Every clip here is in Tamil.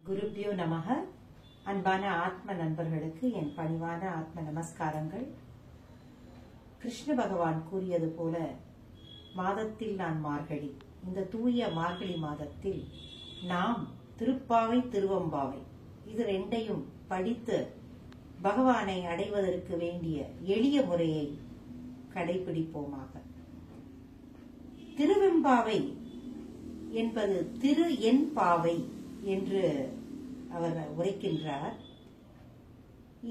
குருப்யோ நமக. அன்பான ஆத்ம நண்பர்களுக்கு என் பணிவான ஆத்ம நமஸ்காரங்கள். கிருஷ்ண பகவான் கூறியது போல மாதத்தில் நான் மார்கழி, இந்த தூய மார்கழி மாதத்தில் நாம் திருப்பாவை திருவம்பாவை இது ரெண்டையும் படித்து பகவானை அடைவதற்கு வேண்டிய எளிய முறையை கடைபிடிப்போமாக. திருவெம்பாவை என்பது திரு என் பாவை என்று அவர் உரைக்கின்றார்.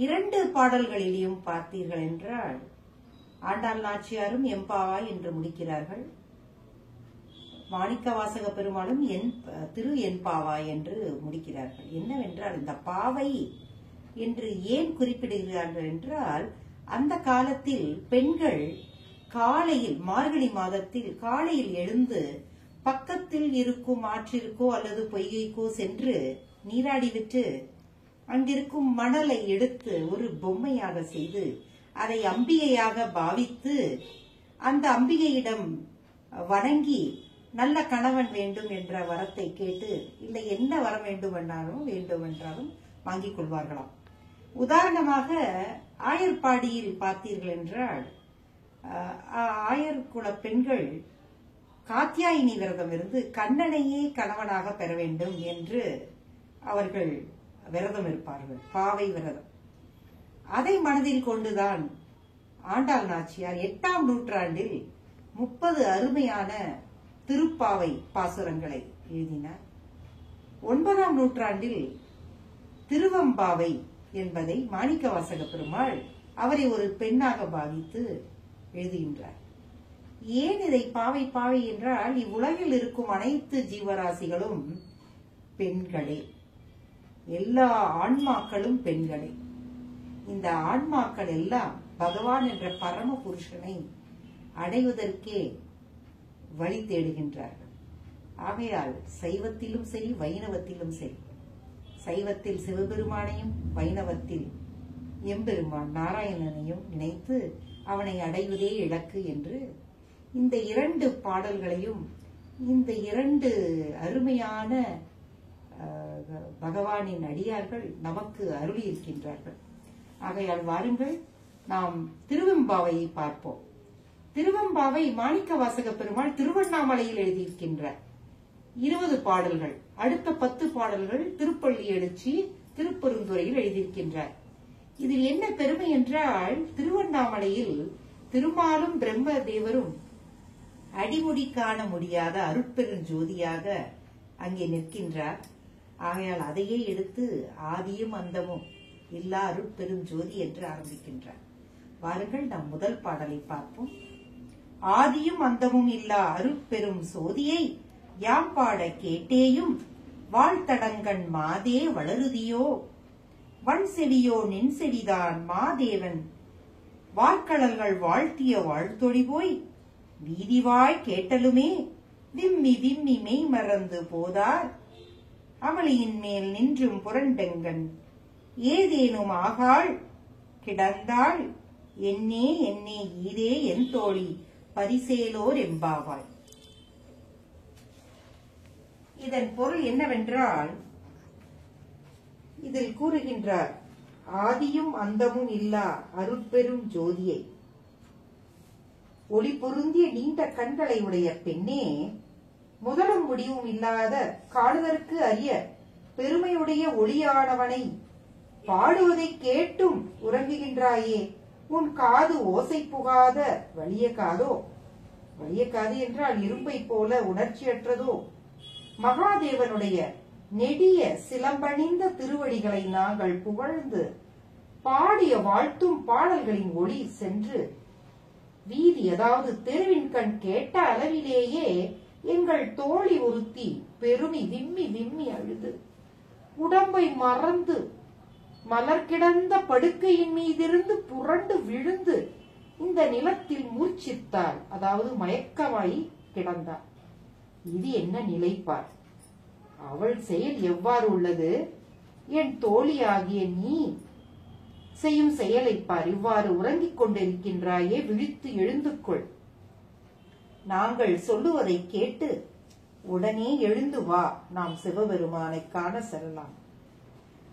2 பாடல்களிலும் பார்த்தீர்கள் என்றால் ஆண்டாள் நாச்சியாரும் எம்பாவாய் என்று முடிக்கிறார்கள், மாணிக்கவாசக பெருமாளும் திரு என்பாவாய் என்று முடிக்கிறார்கள். என்னவென்றால் இந்த பாவை என்று ஏன் குறிப்பிடுகிறார்கள் என்றால், அந்த காலத்தில் பெண்கள் காலையில் மார்கழி மாதத்தில் காலையில் எழுந்து பக்கத்தில் இருக்கும் ஆற்றிற்கோ அல்லது பொய்கைக்கோ சென்று நீராடிவிட்டு அங்கிருக்கும் மணலை எடுத்து ஒரு பொம்மையாக செய்து அதை அம்பிகையாக பாவித்து அந்த அம்பிகையிடம் வணங்கி நல்ல கணவன் வேண்டும் என்ற வரத்தை கேட்டு, இல்லை என்ன வரம் வேண்டுமென்றாலும் வாங்கிக் கொள்வார்களாம். உதாரணமாக ஆயர்பாடியில் பார்த்தீர்கள் என்றால் ஆயர்குல பெண்கள் காத்தியாயினி விரதம் இருந்து கண்ணனையே கணவனாக பெற வேண்டும் என்று அவர்கள் விரதம் இருப்பார்கள், பாவை விரதம். அதை மனதில் கொண்டுதான் ஆண்டாள் நாச்சியார் 8ஆம் நூற்றாண்டில் 30 அருமையான திருப்பாவை பாசுரங்களை எழுதினார். 9ஆம் நூற்றாண்டில் திருவம்பாவை என்பதை மாணிக்கவாசக பெருமாள் அவரை ஒரு பெண்ணாக பாவித்து எழுதுகின்றார். ஏன் இதை பாவை பாவை என்றால், இவ்வுலகில் இருக்கும் அனைத்து ஜீவராசிகளும் பெண்களே, எல்லா ஆன்மாக்களும் பெண்களே. இந்த ஆன்மாக்கள் எல்லாம் பகவான் என்ற பரம புருஷனை அடைவதற்கே வழி தேடுகின்றார்கள். ஆகையால் சைவத்திலும் சரி வைணவத்திலும் சரி, சைவத்தில் சிவபெருமானையும் வைணவத்தில் எம்பெருமான் நாராயணனையும் நினைத்து அவனை அடைவதே இலக்கு என்று இந்த 2 பாடல்களையும் இந்த 2 அருமையான பகவானின் அடியார்கள் நமக்கு அருளி இருக்கின்றார்கள். ஆகையால் வாருங்கள் நாம் திருவெம்பாவையை பார்ப்போம். திருவெம்பாவை மாணிக்கவாசக பெருமாள் திருவண்ணாமலையில் எழுதியிருக்கின்றார். 20 பாடல்கள், அடுத்த 10 பாடல்கள் திருப்பள்ளி எழுச்சி திருப்பெருந்துறையில் எழுதியிருக்கின்றார். இதில் என்ன பெருமை என்றால், திருவண்ணாமலையில் திருமாலும் பிரம்ம தேவரும் அடிமுடி காண முடியாத அருட்பெருஞ்சோதியாக அங்கே நிற்கின்றார். ஆகையால் அதையே எடுத்து ஆதியும் அந்தமும் இல்லா அருட்பெருஞ்சோதி என்று ஆரம்பிக்கின்றார். வாருங்கள் நாம் முதல் பாடலை பார்ப்போம். ஆதியும் அந்தமும் இல்லா அருட்பெரும் சோதியை யாம் பாட கேட்டேயும் வாழ்த்தடங்கண் மாதே வளருதியோ, வன் செவியோ நின் செவிதான் மாதேவன் வார்க்கடல்கள் வாழ்த்திய வாழ்த்தொழி போய் வீதிவாய் கேட்டலுமே விம்மி விம்மி மெய் மறந்து போதார் அமளியின் மேல் நின்றும் புரண்டெங்கன் ஏதேனும் ஆகாள் கிடந்தாள் என்னே என்னே ஈரே என் தோழி பரிசேலோர் எம்பாவாய். இதன் பொருள் என்னவென்றால், இதில் கூறுகின்றார், ஆதியும் அந்தமும் இல்லா அருட்பெரும் ஜோதியை, ஒளி பொருந்திய நீண்ட கண்களை உடைய பெண்ணே, முதலும் முடிவும் இல்லாத காணுதற்கு அரிய பெருமையுடைய ஒளியானவனை பாடுவதை கேட்டும் உறங்குகின்றாயே, உன் காது ஓசை புகாத வலிய காதோ, வலிய காது என்றால் இரும்பை போல உணர்ச்சியற்றதோ, மகாதேவனுடைய நெடிய சிலம்பணிந்த திருவடிகளை நாங்கள் புகழ்ந்து பாடிய வாழ்த்தும் பாடல்களின் ஒளி சென்று வீதி, அதாவது தெருவின் கண் கேட்ட அளவிலேயே எங்கள் தோழி ஒருத்தி பெருமி விம்மி விம்மி அழுது உடம்பை மறந்து மலர் கிடந்த படுக்கையின் மீதிருந்து புரண்டு விழுந்து இந்த நிலத்தில் மூர்ச்சித்தாள், அதாவது மயக்கமாய் கிடந்தாள். இது என்ன நிலைப்பார்? அவள் செயல் எவ்வாறு உள்ளது? என் தோழியாகிய நீ செய்யும் செயலை பார். இவ்வாறு உறங்கிக் கொண்டிருக்கின்றாயே, விழித்து எழுந்து கொள். நாங்கள் சொல்லுவதை கேட்டு உடனே எழுந்து வா, நாம் சிவபெருமானை காண செல்லலாம்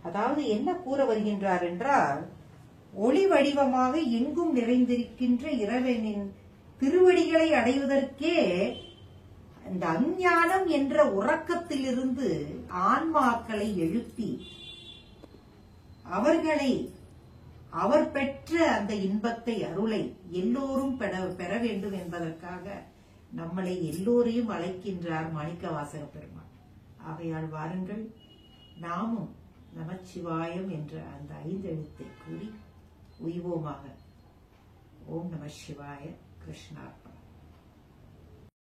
அதாவது என்ன கூற வருகின்றார் என்றால், ஒளி வடிவமாக எங்கும் நிறைந்திருக்கின்ற இறைவனின் திருவடிகளை அடைவதற்கே இந்த அஞ்ஞானம் என்ற உறக்கத்திலிருந்து ஆன்மாக்களை எழுப்பி அவர்களை அவர் பெற்ற அந்த இன்பத்தை, அருளை எல்லோரும் பெற வேண்டும் என்பதற்காக நம்மளை எல்லோரையும் அழைக்கின்றார் மாணிக்கவாசக பெருமான். ஆகையால் வாருங்கள், நாமும் நமச்சிவாயம் என்ற அந்த 5 எழுத்தை கூறி உய்வோமாக. ஓம் நம சிவாய. கிருஷ்ணா.